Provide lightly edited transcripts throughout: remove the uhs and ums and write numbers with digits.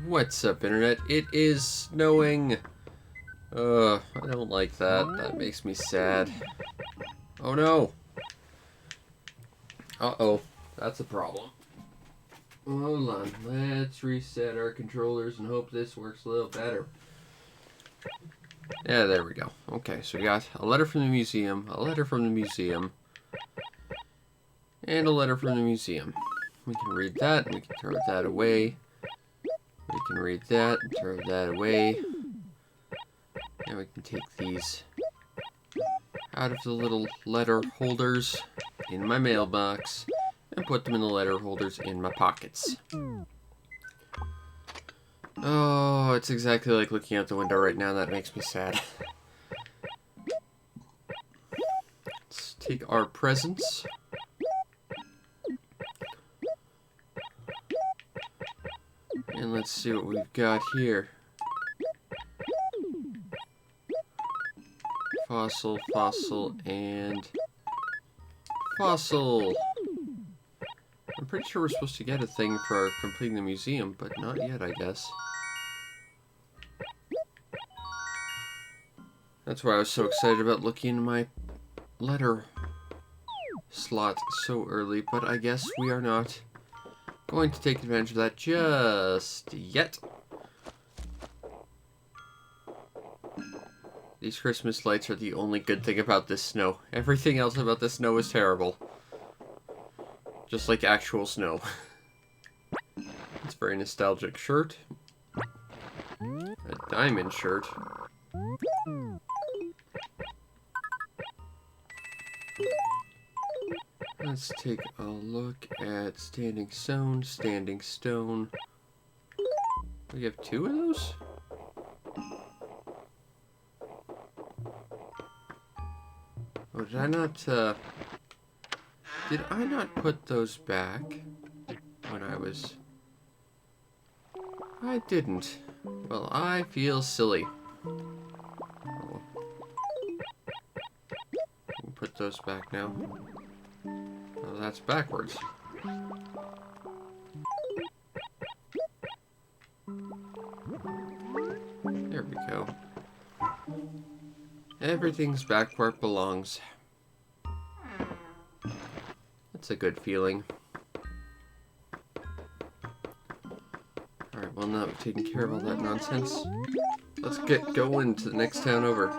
What's up, Internet? It is snowing. I don't like that. That makes me sad. Oh no! Uh-oh. That's a problem. Hold on. Let's reset our controllers and hope this works a little better. Yeah, there we go. Okay, so we got a letter from the museum, a letter from the museum, and a letter from the museum. We can read that, and we can throw that away. We can read that, and throw that away. And we can take these out of the little letter holders in my mailbox and put them in the letter holders in my pockets. Oh, it's exactly like looking out the window right now. That makes me sad. Let's take our presents. And let's see what we've got here. Fossil, fossil, and fossil. I'm pretty sure we're supposed to get a thing for completing the museum, but not yet, I guess. That's why I was so excited about looking in my letter slot so early, but I guess we are not going to take advantage of that just yet. These Christmas lights are the only good thing about this snow. Everything else about this snow is terrible. Just like actual snow. It's a very nostalgic shirt. A diamond shirt. Let's take a look at standing stone, standing stone. We have two of those? Oh, did I not put those back when I was... I didn't. Well, I feel silly. Oh. Put those back now. Oh, that's backwards. There we go. Everything's back where it belongs. That's a good feeling. Alright, well now that we've taken care of all that nonsense, let's get going to the next town over.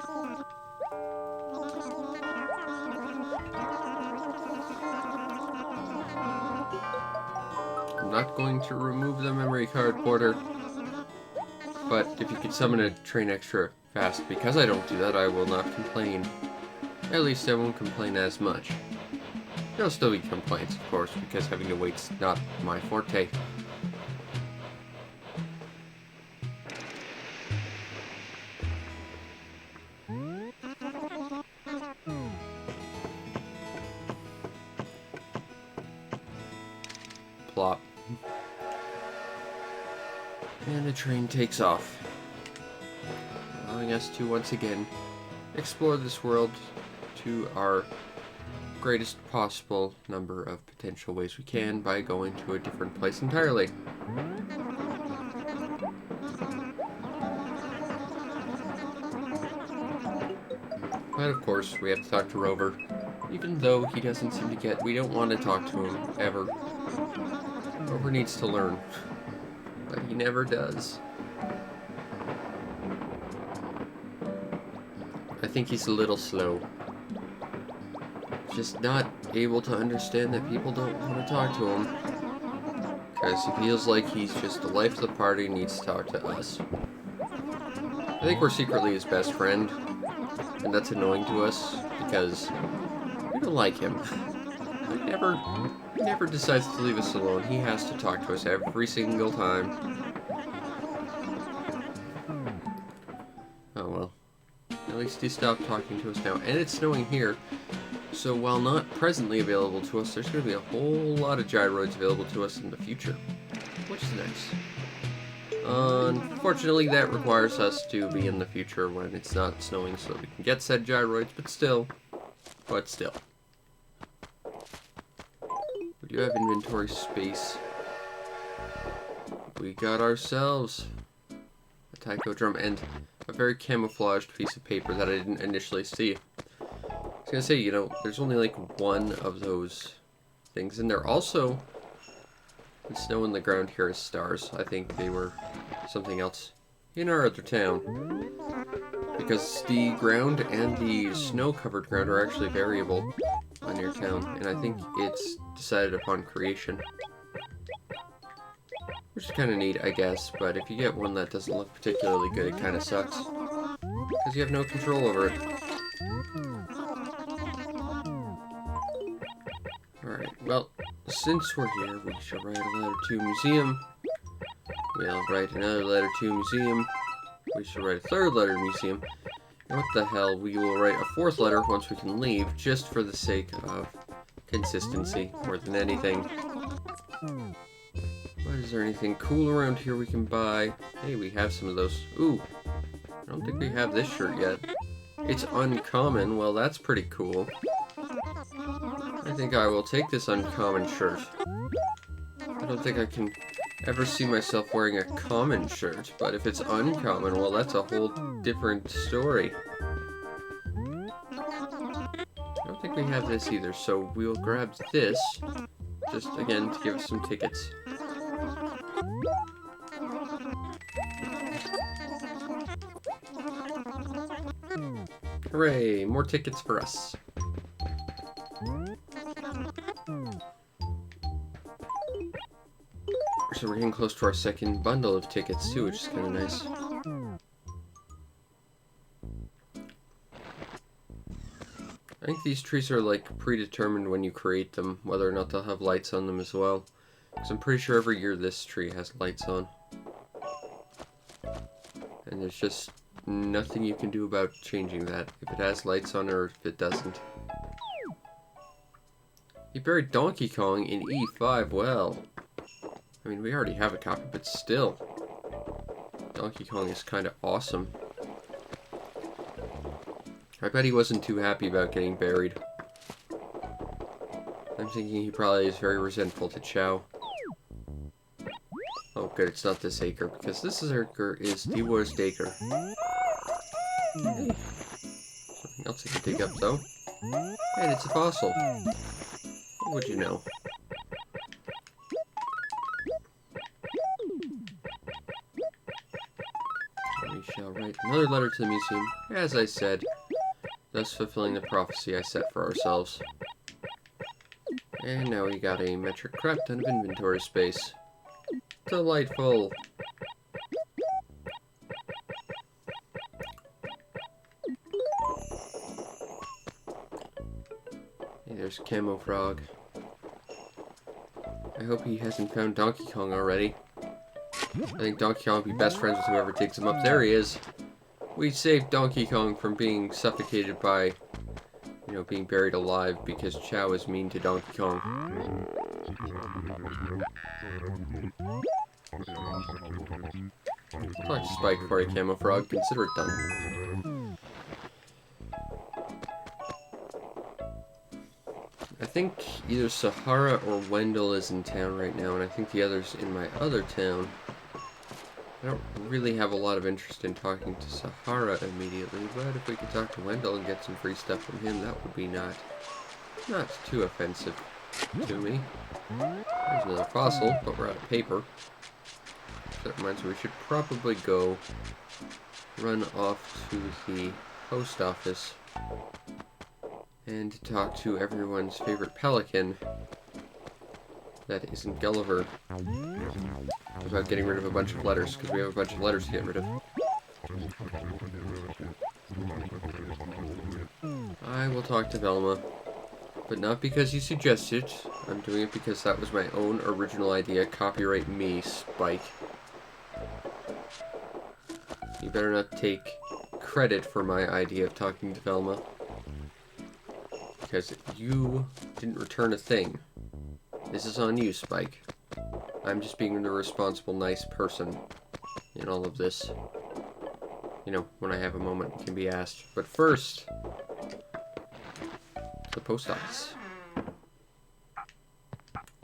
I'm not going to remove the memory card porter, but if you could summon a train extra fast, because I don't do that, I will not complain. At least I won't complain as much. There'll still be complaints, of course, because having to wait's not my forte. Plop. And the train takes off, allowing us to once again explore this world to our greatest possible number of potential ways we can by going to a different place entirely. But of course, we have to talk to Rover, even though he doesn't seem to get... We don't want to talk to him, ever. Rover needs to learn. But he never does. I think he's a little slow. Just not able to understand that people don't want to talk to him. Because he feels like he's just the life of the party and needs to talk to us. I think we're secretly his best friend. And that's annoying to us, because we don't like him. He never decides to leave us alone. He has to talk to us every single time. Oh well. At least he stopped talking to us now. And it's snowing here. So while not presently available to us, there's going to be a whole lot of gyroids available to us in the future. Which is nice. Unfortunately, that requires us to be in the future when it's not snowing so that we can get said gyroids, but still. We do have inventory space. we got ourselves a taiko drum and a very camouflaged piece of paper that I didn't initially see. I was gonna say, you know, there's only like one of those things, and there also, the snow on the ground here is stars. I think they were something else in our other town, because the ground and the snow-covered ground are actually variable on your town, and I think it's decided upon creation. Which is kind of neat, I guess, but if you get one that doesn't look particularly good, it kind of sucks. Because you have no control over it. Alright, well, since we're here, we shall write a letter to museum. We'll write another letter to museum. We shall write a third letter to museum. And what the hell, we will write a fourth letter once we can leave, just for the sake of consistency, more than anything. What, is there anything cool around here we can buy? Hey, we have some of those. Ooh, I don't think we have this shirt yet. It's uncommon. Well, that's pretty cool. I think I will take this uncommon shirt. I don't think I can ever see myself wearing a common shirt, but if it's uncommon, well, that's a whole different story. I don't think we have this either, so we'll grab this, just again to give us some tickets. Hooray, more tickets for us. So we're getting close to our second bundle of tickets too, which is kind of nice. I think these trees are like predetermined when you create them, whether or not they'll have lights on them as well. Because I'm pretty sure every year this tree has lights on. And there's just nothing you can do about changing that, if it has lights on or if it doesn't. He buried Donkey Kong in E5, well. I mean, we already have a copy, but still. Donkey Kong is kind of awesome. I bet he wasn't too happy about getting buried. I'm thinking he probably is very resentful to Chow. Oh good, it's not this acre, because this acre is the worst acre. Hey. Something else I can dig up though. And it's a fossil. What would you know? We shall write another letter to the museum, as I said, thus fulfilling the prophecy I set for ourselves. And now we got a metric crap ton of inventory space. Delightful! Hey, there's Camo Frog. I hope he hasn't found Donkey Kong already. I think Donkey Kong will be best friends with whoever digs him up. There he is! We saved Donkey Kong from being suffocated by, you know, being buried alive because Chow is mean to Donkey Kong. Talk to Spike for a Camo Frog. Consider it done. I think either Sahara or Wendell is in town right now, and I think the other's in my other town. I don't really have a lot of interest in talking to Sahara immediately, but if we could talk to Wendell and get some free stuff from him, that would be not too offensive to me. There's another fossil, but we're out of paper. So that reminds me, we should probably go run off to the post office and talk to everyone's favorite pelican that isn't Gulliver about getting rid of a bunch of letters, because we have a bunch of letters to get rid of. I will talk to Velma, but not because you suggested it. I'm doing it because that was my own original idea. Copyright me, Spike. You better not take credit for my idea of talking to Velma, because you didn't return a thing. This is on you, Spike. I'm just being the responsible, nice person in all of this. You know, when I have a moment, it can be asked. But first, the post office.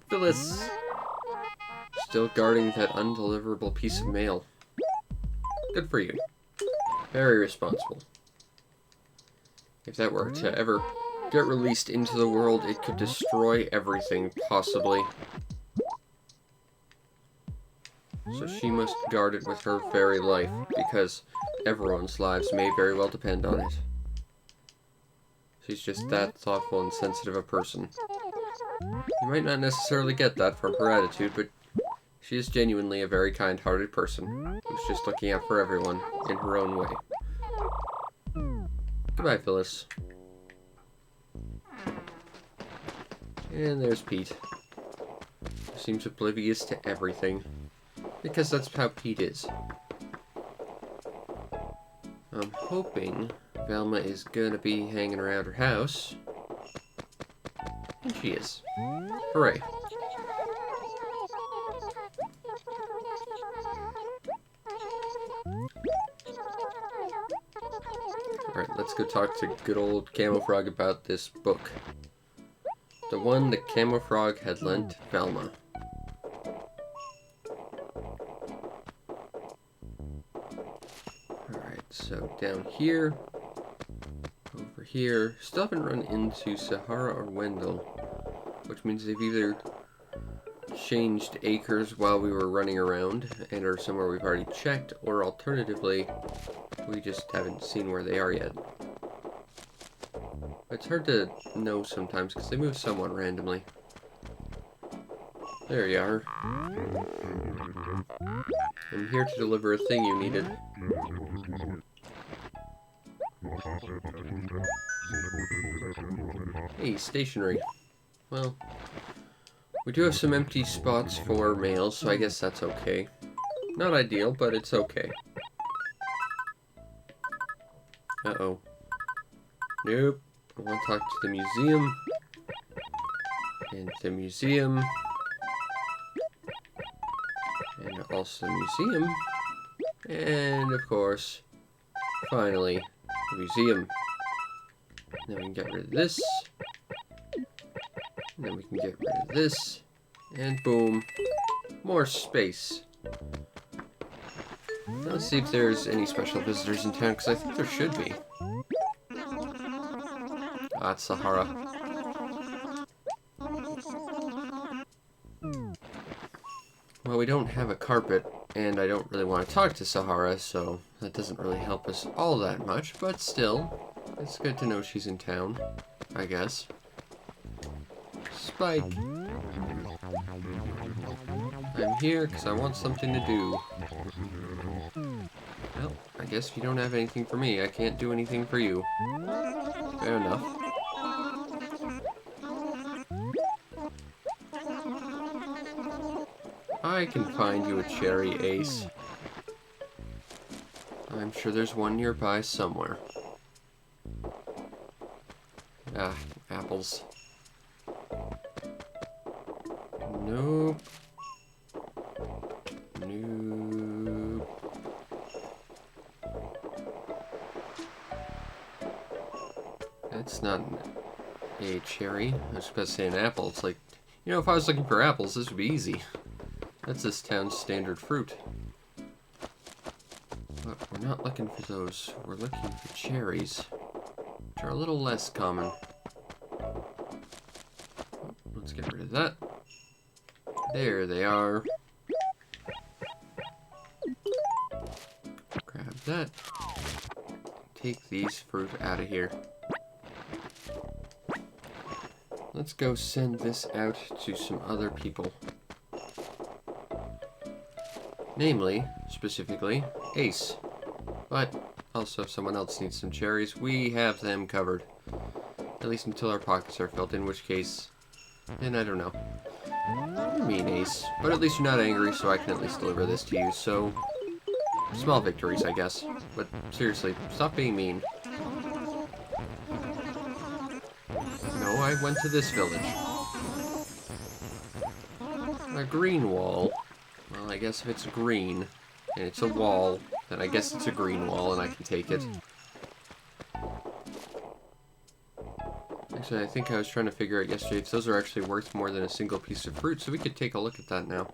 Phyllis! Still guarding that undeliverable piece of mail. Good for you. Very responsible. If that were to ever get released into the world, it could destroy everything, possibly. So she must guard it with her very life, because everyone's lives may very well depend on it. She's just that thoughtful and sensitive a person. You might not necessarily get that from her attitude, but she is genuinely a very kind-hearted person, who's just looking out for everyone in her own way. Goodbye, Phyllis. And there's Pete. He seems oblivious to everything, because that's how Pete is. I'm hoping Velma is gonna be hanging around her house. And she is. Hooray. Alright, let's go talk to good old Camo Frog about this book. The one that Camo Frog had lent Velma. Alright, so down here, over here. Still haven't run into Sahara or Wendell, which means they've either changed acres while we were running around and are somewhere we've already checked, or alternatively, we just haven't seen where they are yet. It's hard to know sometimes because they move somewhat randomly. There you are. I'm here to deliver a thing you needed. Hey, stationery. Well, we do have some empty spots for mail, so I guess that's okay. Not ideal, but it's okay. Uh-oh. Nope. I want to talk to the museum. And the museum. And also the museum. And, of course, finally, the museum. Then we can get rid of this. And then we can get rid of this. And boom. More space. Now let's see if there's any special visitors in town, because I think there should be. Ah, it's Sahara. Well, we don't have a carpet, and I don't really want to talk to Sahara, so that doesn't really help us all that much, but still, it's good to know she's in town, I guess. Spike. I'm here because I want something to do. Well, I guess if you don't have anything for me, I can't do anything for you. Fair enough. I can find you a cherry, Ace. I'm sure there's one nearby somewhere. Ah, apples. Nope. Nope. That's not a cherry. I was supposed to say an apple. It's like, you know, if I was looking for apples, this would be easy. That's this town's standard fruit. But we're not looking for those. We're looking for cherries, which are a little less common. Let's get rid of that. There they are. Grab that. Take these fruit out of here. Let's go send this out to some other people. Namely, specifically, Ace. But also if someone else needs some cherries, we have them covered. At least until our pockets are filled, in which case, then I don't know. You're mean, Ace. But at least you're not angry, so I can at least deliver this to you, so... small victories, I guess. But seriously, stop being mean. No, I went to this village. A green wall. Well, I guess if it's green, and it's a wall, then I guess it's a green wall, and I can take it. I Actually, I think I was trying to figure out yesterday if those are actually worth more than a single piece of fruit, so we could take a look at that now.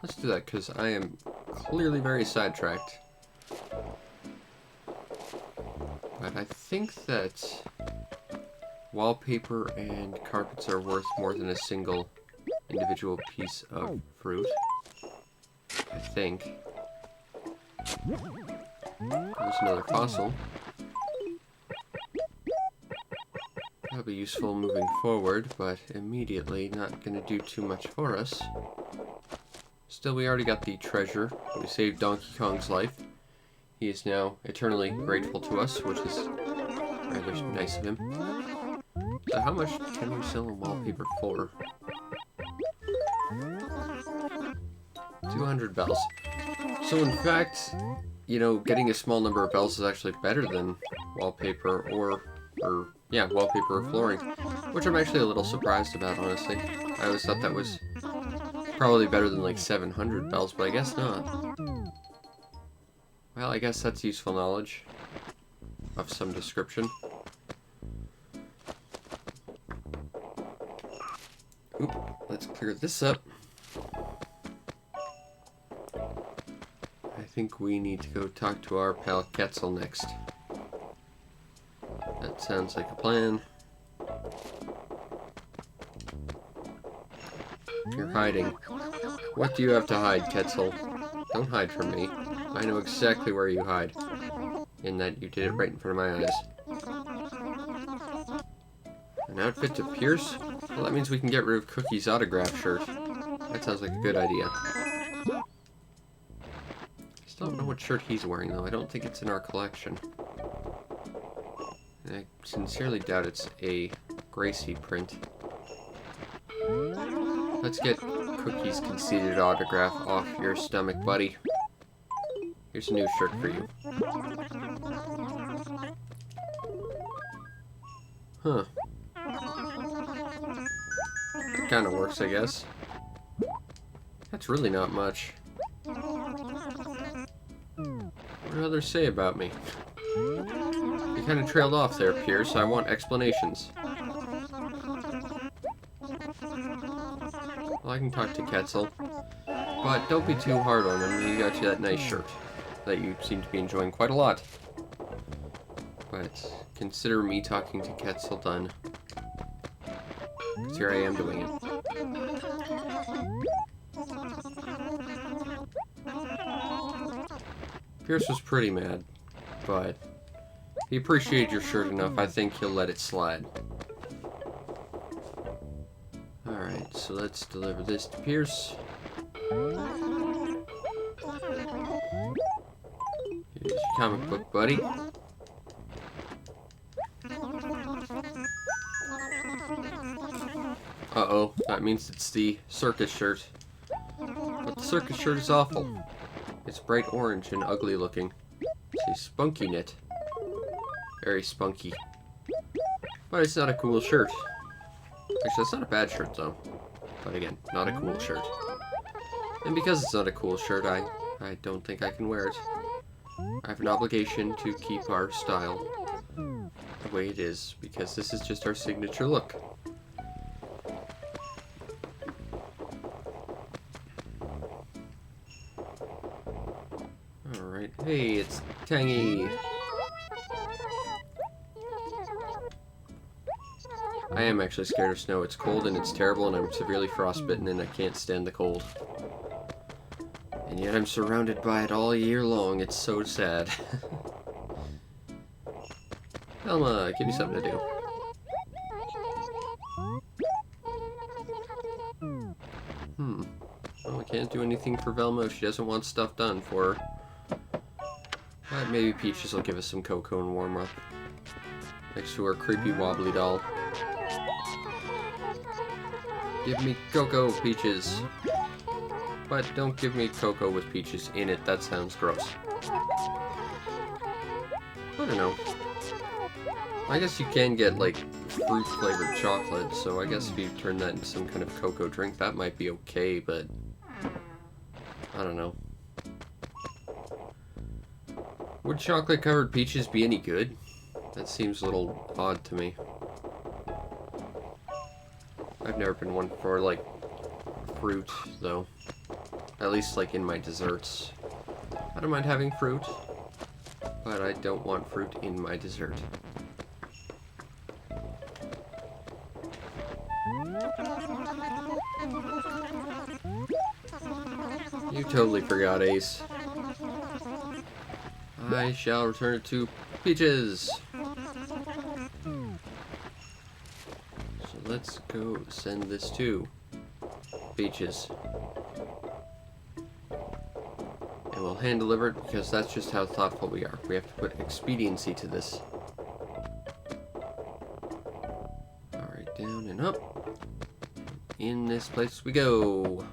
Let's do that, because I am clearly very sidetracked. But I think that wallpaper and carpets are worth more than a single individual piece of fruit. I think. There's another fossil. That'll be useful moving forward, but immediately not going to do too much for us. Still, we already got the treasure. We saved Donkey Kong's life. He is now eternally grateful to us, which is rather nice of him. So how much can we sell a wallpaper for? 200 bells. So in fact, you know, getting a small number of bells is actually better than wallpaper or wallpaper or flooring, which I'm actually a little surprised about, honestly. I always thought that was probably better than like 700 bells, but I guess not. Well, I guess that's useful knowledge of some description. Oop, let's clear this up. I think we need to go talk to our pal Quetzal next. That sounds like a plan. You're hiding. What do you have to hide, Quetzal? Don't hide from me. I know exactly where you hide. In that you did it right in front of my eyes. An outfit to pierce? Well, that means we can get rid of Cookie's autograph shirt. That sounds like a good idea. Still don't know what shirt he's wearing, though. I don't think it's in our collection. I sincerely doubt it's a Gracie print. Let's get Cookie's conceited autograph off your stomach, buddy. Here's a new shirt for you. Huh. That kind of works, I guess. That's really not much. What do others say about me? You kind of trailed off there, Pierce. I want explanations. Well, I can talk to Quetzal. But don't be too hard on him. He got you that nice shirt that you seem to be enjoying quite a lot. But consider me talking to Quetzal done. Because here I am doing it. Pierce was pretty mad, but he appreciated your shirt enough. I think he'll let it slide. Alright, so let's deliver this to Pierce. Here's your comic book, buddy. Uh-oh, that means it's the circus shirt. But the circus shirt is awful. It's bright orange and ugly looking. It's a spunky knit. Very spunky. But it's not a cool shirt. Actually, it's not a bad shirt, though. But again, not a cool shirt. And because it's not a cool shirt, I don't think I can wear it. I have an obligation to keep our style the way it is, because this is just our signature look. Alright, hey, it's Tangy! I am actually scared of snow. It's cold and it's terrible and I'm severely frostbitten and I can't stand the cold. And yet I'm surrounded by it all year long. It's so sad. Velma, give me something to do. Well, I can't do anything for Velma if she doesn't want stuff done for her. But maybe Peaches will give us some cocoa and warm up. Next to her creepy wobbly doll. Give me cocoa, Peaches. But don't give me cocoa with peaches in it. That sounds gross. I don't know. I guess you can get, like, fruit-flavored chocolate, so I guess if you turn that into some kind of cocoa drink, that might be okay, but I don't know. Would chocolate-covered peaches be any good? That seems a little odd to me. I've never been one for, like, fruit, though. At least, like, in my desserts. I don't mind having fruit, but I don't want fruit in my dessert. You totally forgot, Ace. I shall return it to Peaches. So let's go send this to Peaches. And we'll hand deliver it because that's just how thoughtful we are. We have to put expediency to this. Alright, down and up. In this place we go.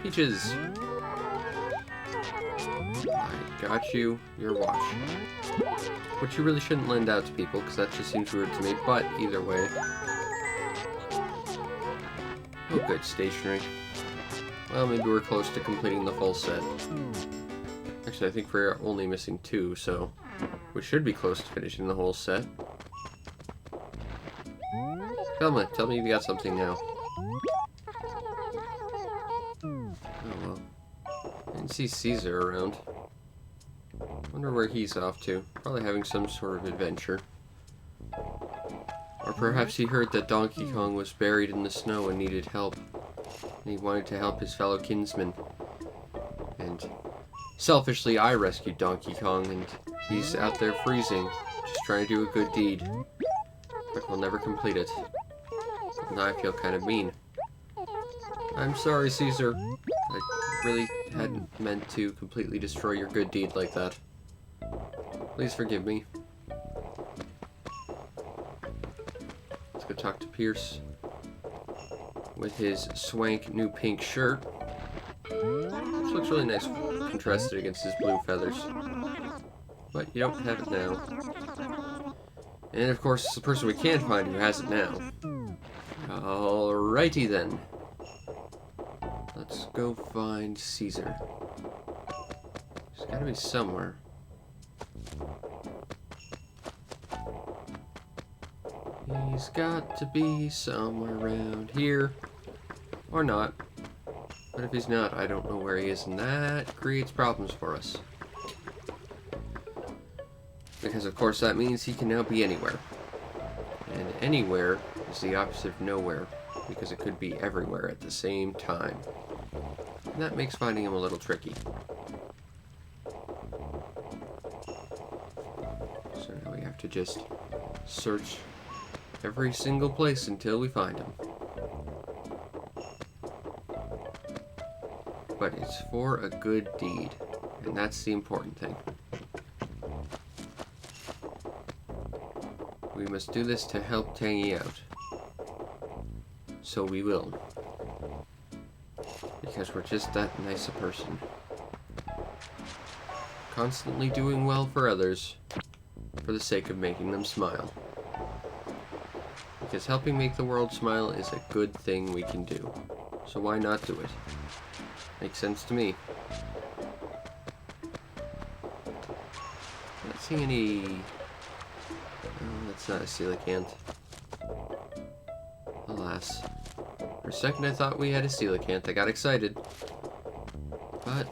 Peaches. I got you your watch. Which you really shouldn't lend out to people, because that just seems weird to me, but either way. Oh good, stationery. Well, maybe we're close to completing the full set. Actually, I think we're only missing 2, so we should be close to finishing the whole set. Tell me if you got something now. Oh well. I didn't see Caesar around. Wonder where he's off to. Probably having some sort of adventure. Or perhaps he heard that Donkey Kong was buried in the snow and needed help. And he wanted to help his fellow kinsmen. And selfishly, I rescued Donkey Kong, and he's out there freezing, just trying to do a good deed. But we'll never complete it. Now I feel kind of mean. I'm sorry, Caesar. I really hadn't meant to completely destroy your good deed like that. Please forgive me. Let's go talk to Pierce. With his swank new pink shirt. Which looks really nice contrasted against his blue feathers. But you don't have it now. And of course, the person we can't find who has it now. Alrighty then. Let's go find Caesar. He's gotta be somewhere. He's got to be somewhere around here. Or not. But if he's not, I don't know where he is, and that creates problems for us. Because of course that means he can now be anywhere. And anywhere is the opposite of nowhere, because it could be everywhere at the same time. And that makes finding him a little tricky. So now we have to just search every single place until we find him. But it's for a good deed, and that's the important thing. We must do this to help Tangy out. So we will. Because we're just that nice a person. Constantly doing well for others, for the sake of making them smile. Because helping make the world smile is a good thing we can do. So why not do it? Makes sense to me. Not seeing any... Oh, that's not a coelacanth. Alas. For a second I thought we had a coelacanth. I got excited. But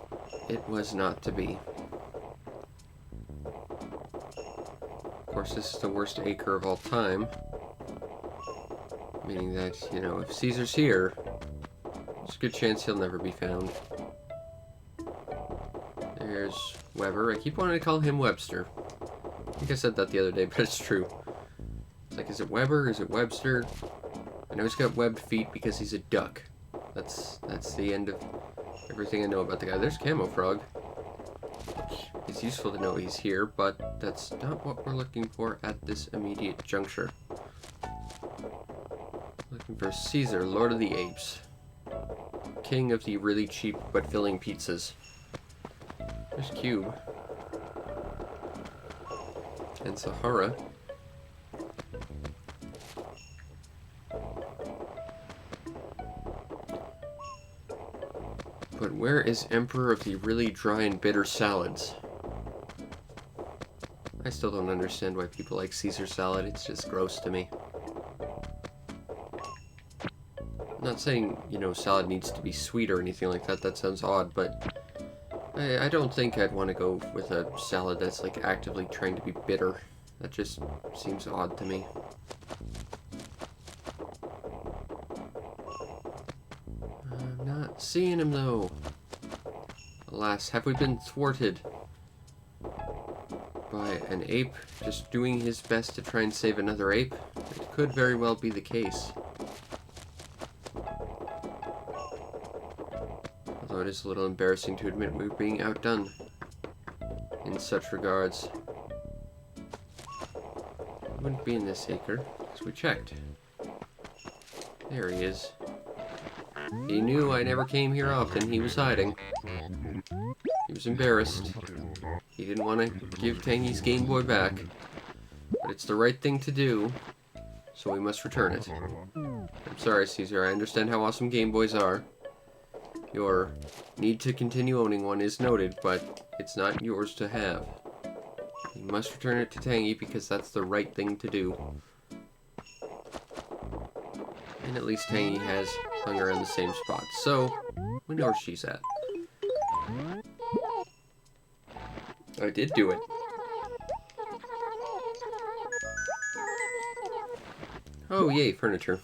it was not to be. Of course, this is the worst acre of all time. Meaning that, you know, if Caesar's here, there's a good chance he'll never be found. There's Weber. I keep wanting to call him Webster. I think I said that the other day, but it's true. It's like, is it Weber? Is it Webster? I know he's got webbed feet because he's a duck. That's the end of everything I know about the guy. There's Camo Frog. It's useful to know he's here, but that's not what we're looking for at this immediate juncture. Looking for Caesar, Lord of the Apes. King of the really cheap but filling pizzas. There's Cube. And Sahara. But where is Emperor of the really dry and bitter salads? I still don't understand why people like Caesar salad. It's just gross to me. I'm not saying, you know, salad needs to be sweet or anything like that. That sounds odd, but I don't think I'd want to go with a salad that's like actively trying to be bitter. That just seems odd to me. I'm not seeing him though. Alas, have we been thwarted by an ape just doing his best to try and save another ape? It could very well be the case. Although it is a little embarrassing to admit we were being outdone in such regards. He wouldn't be in this acre, as we checked. There he is. He knew I never came here often. He was hiding. He was embarrassed. He didn't want to give Tangy's Game Boy back. But it's the right thing to do, so we must return it. I'm sorry, Caesar. I understand how awesome Game Boys are. Your need to continue owning one is noted, but it's not yours to have. You must return it to Tangy because that's the right thing to do. And at least Tangy has hung around the same spot, so we know where she's at. I did do it. Oh, yay, furniture.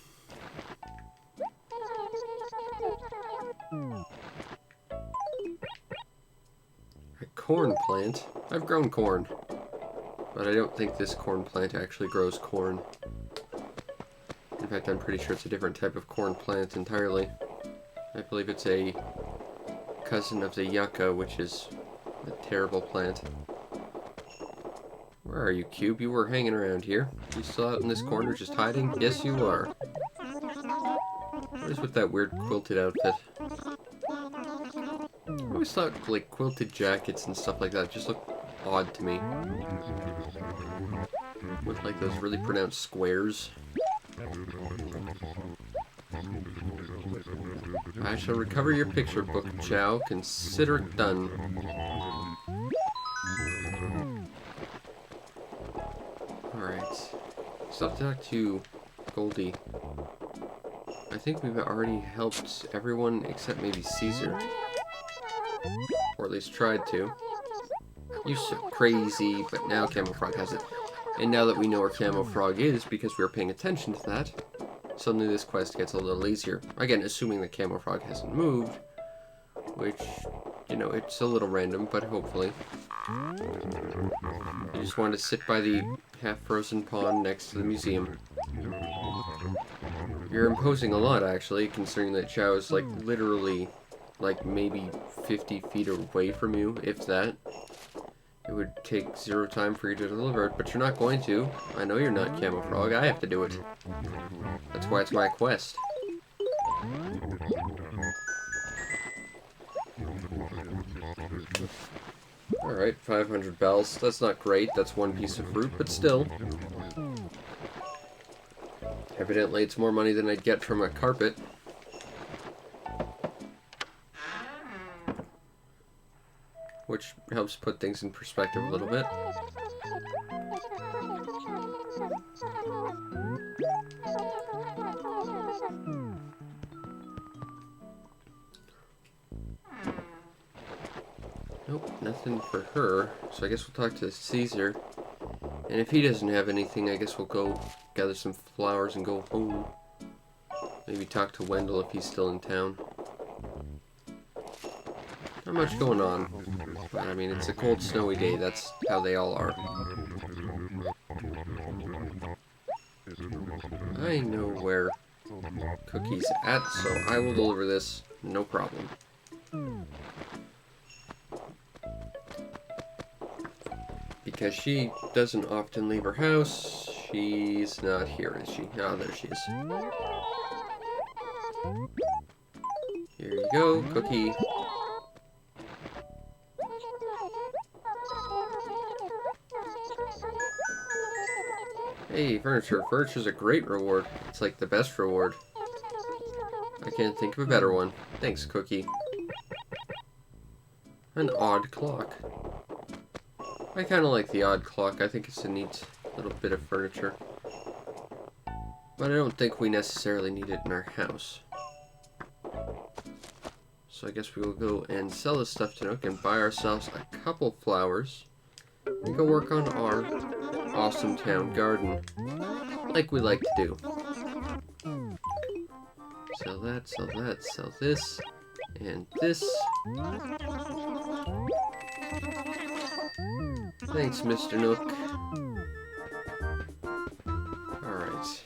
A corn plant? I've grown corn. But I don't think this corn plant actually grows corn. In fact, I'm pretty sure it's a different type of corn plant entirely. I believe it's a cousin of the yucca, which is a terrible plant. Where are you, Cube? You were hanging around here. You still out in this corner just hiding? Yes, you are. What is with that weird quilted outfit? I always thought, like, quilted jackets and stuff like that just look odd to me. With, like, those really pronounced squares. I shall recover your picture book, Chow. Consider it done. Alright. Still have to talk to Goldie. I think we've already helped everyone except maybe Caesar. Or at least tried to. You're so crazy, but now Camo Frog has it. And now that we know where Camo Frog is, because we were paying attention to that, suddenly this quest gets a little easier. Again, assuming that Camo Frog hasn't moved, which, you know, it's a little random, but hopefully. You just want to sit by the half-frozen pond next to the museum. You're imposing a lot, actually, considering that Chow is, like, literally, like, maybe 50 feet away from you, if that. It would take 0 time for you to deliver it, but you're not going to. I know you're not, Camo Frog. I have to do it. That's why it's my quest. Alright, 500 bells. That's not great. That's 1 piece of fruit, but still. Evidently, it's more money than I'd get from a carpet. Which helps put things in perspective a little bit. Nope, nothing for her. So I guess we'll talk to Caesar. And if he doesn't have anything, I guess we'll go gather some flowers and go home. Maybe talk to Wendell if he's still in town. Not much going on. But, I mean, it's a cold, snowy day. That's how they all are. I know where Cookie's at, so I will deliver this. No problem. Because she doesn't often leave her house. She's not here, is she? Ah, there she is. Here you go, Cookie. Hey, furniture. Furniture's a great reward. It's like the best reward. I can't think of a better one. Thanks, Cookie. An odd clock. I kind of like the odd clock. I think it's a neat little bit of furniture. But I don't think we necessarily need it in our house. So I guess we will go and sell this stuff to Nook and buy ourselves a couple flowers. And go work on our awesome town garden. Like we like to do. Sell that, sell that, sell this, and this. Thanks, Mr. Nook. Alright.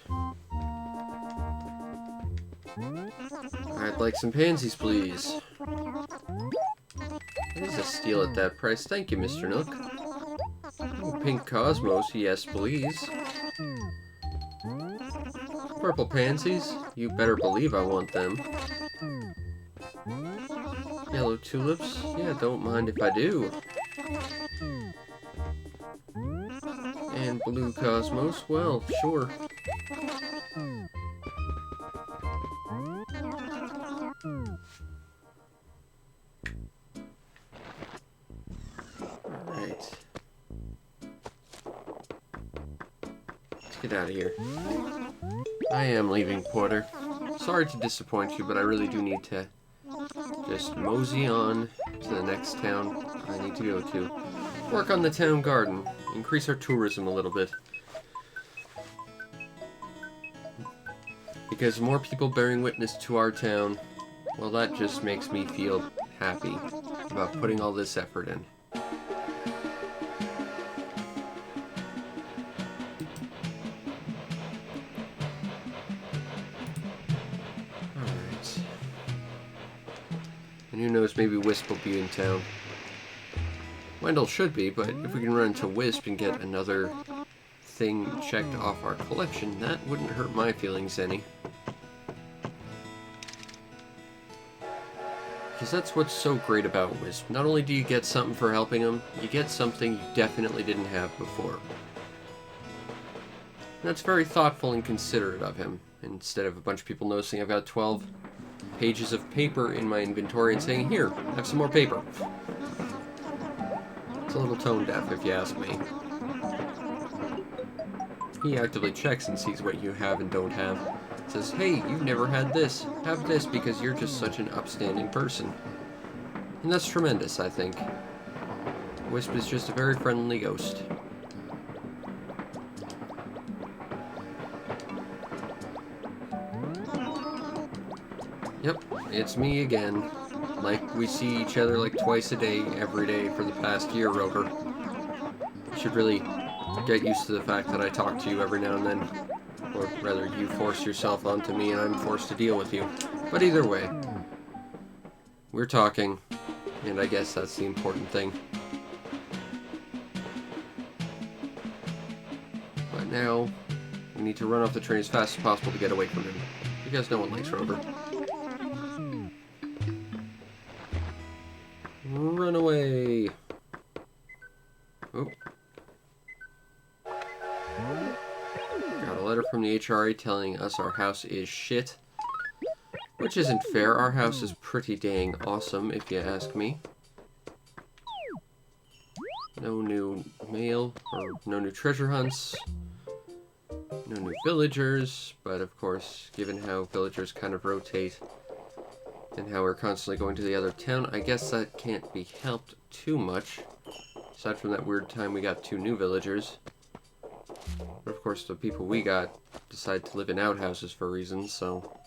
I'd like some pansies, please. That is a steal at that price. Thank you, Mr. Nook. Oh, pink cosmos, yes, please. Purple pansies? You better believe I want them. Yellow tulips? Yeah, don't mind if I do. And blue cosmos? Well, sure. Alright. Let's get out of here. I am leaving, Porter. Sorry to disappoint you, but I really do need to just mosey on to the next town I need to go to. Work on the town garden. Increase our tourism a little bit. Because more people bearing witness to our town, well, that just makes me feel happy about putting all this effort in. Alright. And who knows, maybe Wisp will be in town. Wendell should be, but if we can run into Wisp and get another thing checked off our collection, that wouldn't hurt my feelings any. Because that's what's so great about Wisp. Not only do you get something for helping him, you get something you definitely didn't have before. And that's very thoughtful and considerate of him, instead of a bunch of people noticing I've got 12 pages of paper in my inventory and saying, here, have some more paper. It's a little tone deaf, if you ask me. He actively checks and sees what you have and don't have. Says, hey, you've never had this. Have this because you're just such an upstanding person. And that's tremendous, I think. Wisp is just a very friendly ghost. Yep, it's me again. Like, we see each other like twice a day, every day for the past year, Rover. You should really get used to the fact that I talk to you every now and then. Or rather, you force yourself onto me and I'm forced to deal with you. But either way, we're talking, and I guess that's the important thing. But now, we need to run off the train as fast as possible to get away from him. Because no one likes Rover. Run away! Oh. Got a letter from the HRA telling us our house is shit. Which isn't fair. Our house is pretty dang awesome, if you ask me. No new mail, or no new treasure hunts. No new villagers, but of course, given how villagers kind of rotate, and how we're constantly going to the other town, I guess that can't be helped too much. Aside from that weird time we got 2 new villagers. But of course, the people we got decide to live in outhouses for reasons, so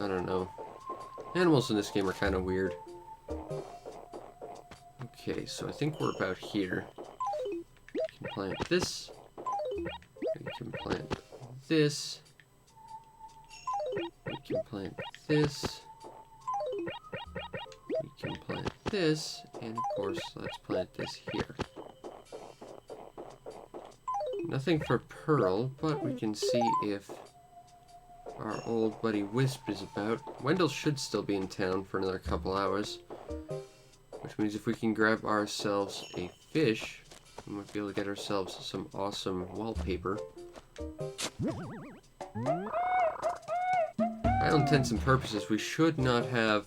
I don't know. Animals in this game are kind of weird. Okay, so I think we're about here. We can plant this. We can plant this. We can plant this. We can plant this. And of course, let's plant this here. Nothing for Pearl, but we can see if our old buddy Wisp is about. Wendell should still be in town for another couple hours. Which means if we can grab ourselves a fish, we might be able to get ourselves some awesome wallpaper. By all intents and purposes, we should not have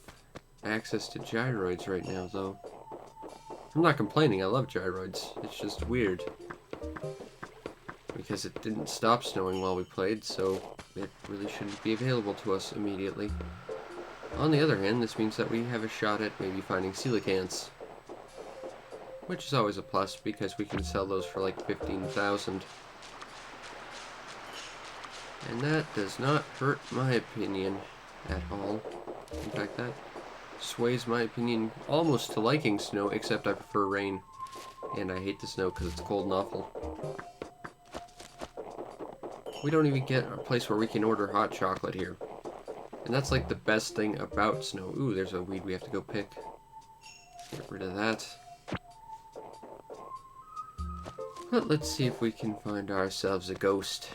access to gyroids right now, though. I'm not complaining, I love gyroids. It's just weird. Because it didn't stop snowing while we played, so it really shouldn't be available to us immediately. On the other hand, this means that we have a shot at maybe finding coelacanths. Which is always a plus, because we can sell those for like 15,000. And that does not hurt my opinion at all. In fact, that sways my opinion almost to liking snow, except I prefer rain. And I hate the snow because it's cold and awful. We don't even get a place where we can order hot chocolate here. And that's like the best thing about snow. Ooh, there's a weed we have to go pick. Get rid of that. But let's see if we can find ourselves a ghost.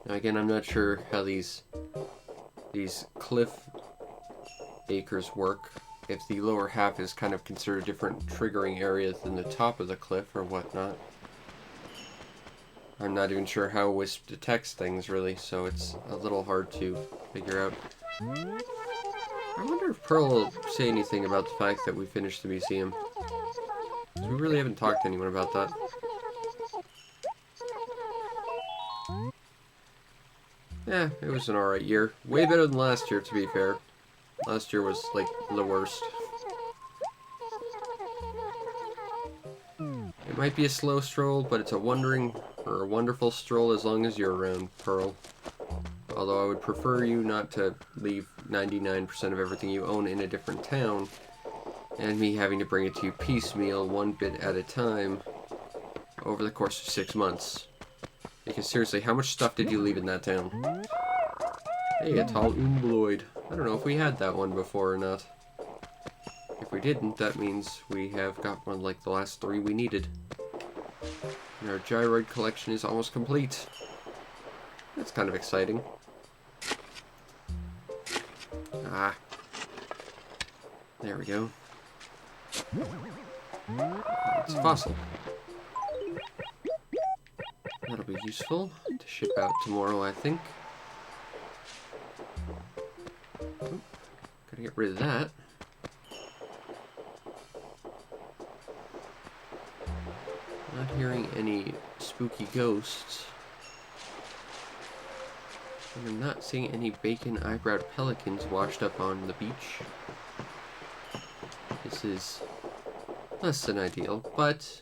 Now again, I'm not sure how these cliff acres work. If the lower half is kind of considered different triggering areas than the top of the cliff or whatnot. I'm not even sure how Wisp detects things really, so it's a little hard to figure out. I wonder if Pearl will say anything about the fact that we finished the museum. We really haven't talked to anyone about that. Yeah, it was an alright year. Way better than last year, to be fair. Last year was, like, the worst. It might be a slow stroll, but it's a wonderful stroll as long as you're around, Pearl. Although I would prefer you not to leave 99% of everything you own in a different town, and me having to bring it to you piecemeal, one bit at a time, over the course of 6 months. Because seriously, how much stuff did you leave in that town? Hey, a tall Umbloid. I don't know if we had that one before or not. If we didn't, that means we have got one like the last 3 we needed. And our Gyroid collection is almost complete. That's kind of exciting. Ah. There we go. It's a fossil. That'll be useful to ship out tomorrow, I think. Oh, gotta get rid of that. Not hearing any spooky ghosts. And I'm not seeing any bacon-eyebrowed pelicans washed up on the beach. This is less than ideal, but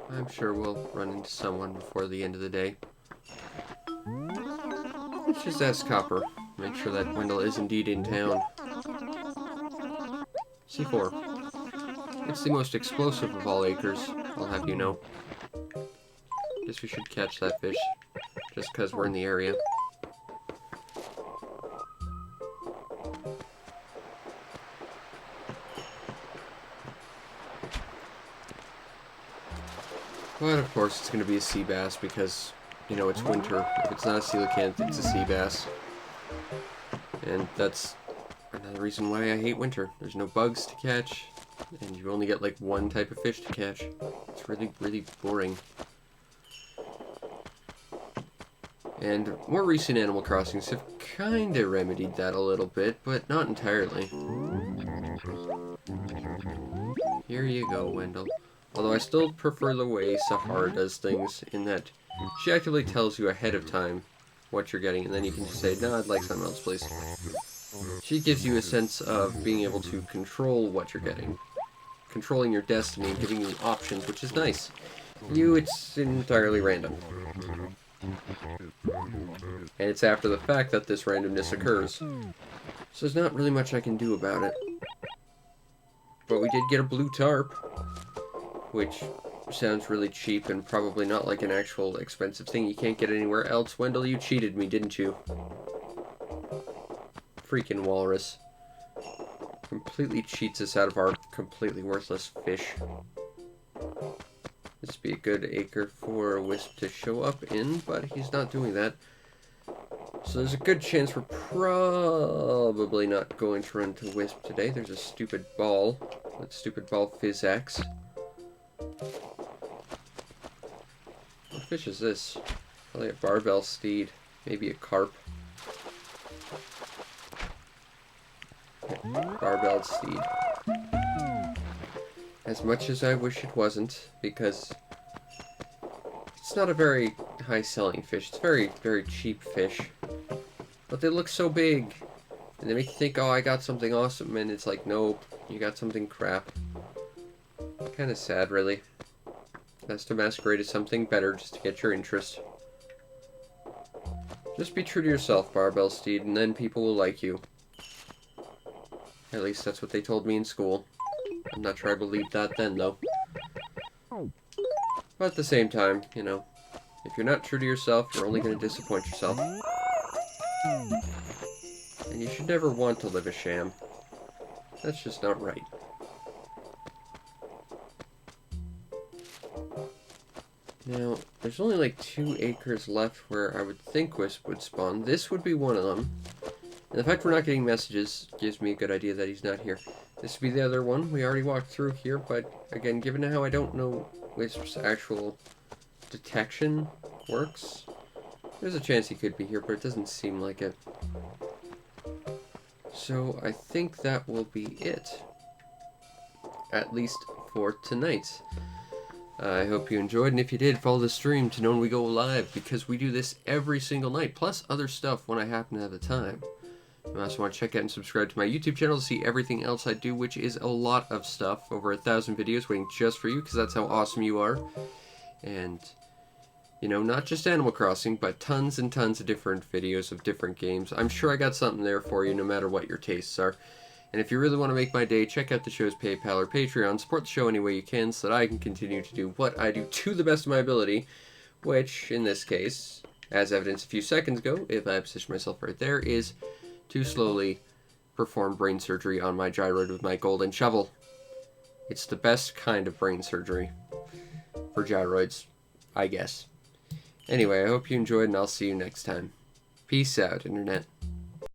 I'm sure we'll run into someone before the end of the day. Let's just ask Copper. Make sure that Wendell is indeed in town. C4. It's the most explosive of all acres, I'll have you know. Guess we should catch that fish, just because we're in the area. But of course it's going to be a sea bass because, you know, it's winter. If it's not a coelacanth, it's a sea bass. And that's another reason why I hate winter. There's no bugs to catch, and you only get like one type of fish to catch. It's really, really boring. And more recent Animal Crossings have kinda remedied that a little bit, but not entirely. Here you go, Wendell. Although I still prefer the way Sahara does things, in that she actively tells you ahead of time what you're getting, and then you can just say, no, I'd like something else, please. She gives you a sense of being able to control what you're getting. Controlling your destiny and giving you options, which is nice. You, it's entirely random. And it's after the fact that this randomness occurs. So there's not really much I can do about it. But we did get a blue tarp, which sounds really cheap and probably not like an actual expensive thing you can't get anywhere else. Wendell, you cheated me, didn't you? Freaking walrus. Completely cheats us out of our completely worthless fish. This would be a good acre for Wisp to show up in, but he's not doing that. So there's a good chance we're probably not going to run to Wisp today. There's a stupid ball. That stupid ball Physax. What fish is this? Probably a barbell steed. Maybe a carp. barbelled steed. As much as I wish it wasn't, because it's not a very high-selling fish. It's very, very cheap fish. But they look so big. And they make you think, oh, I got something awesome. And it's like, nope, you got something crap. Kind of sad, really. Has to masquerade as something better just to get your interest. Just be true to yourself, Barbell Steed, and then people will like you. At least that's what they told me in school. I'm not sure I believed that then, though. But at the same time, you know, if you're not true to yourself, you're only going to disappoint yourself. And you should never want to live a sham. That's just not right. Now, there's only like 2 acres left where I would think Wisp would spawn. This would be one of them. And the fact we're not getting messages gives me a good idea that he's not here. This would be the other one. We already walked through here, but again, given how I don't know Wisp's actual detection works, there's a chance he could be here, but it doesn't seem like it. So I think that will be it. At least for tonight. I hope you enjoyed, and if you did, follow the stream to know when we go live, because we do this every single night, plus other stuff when I happen to have the time. You also want to check out and subscribe to my YouTube channel to see everything else I do, which is a lot of stuff. Over 1,000 videos waiting just for you, because that's how awesome you are. And, you know, not just Animal Crossing, but tons and tons of different videos of different games. I'm sure I got something there for you, no matter what your tastes are. And if you really want to make my day, check out the show's PayPal or Patreon. Support the show any way you can so that I can continue to do what I do to the best of my ability, which, in this case, as evidenced a few seconds ago, if I position myself right there, is to slowly perform brain surgery on my gyroid with my golden shovel. It's the best kind of brain surgery for gyroids, I guess. Anyway, I hope you enjoyed, and I'll see you next time. Peace out, Internet.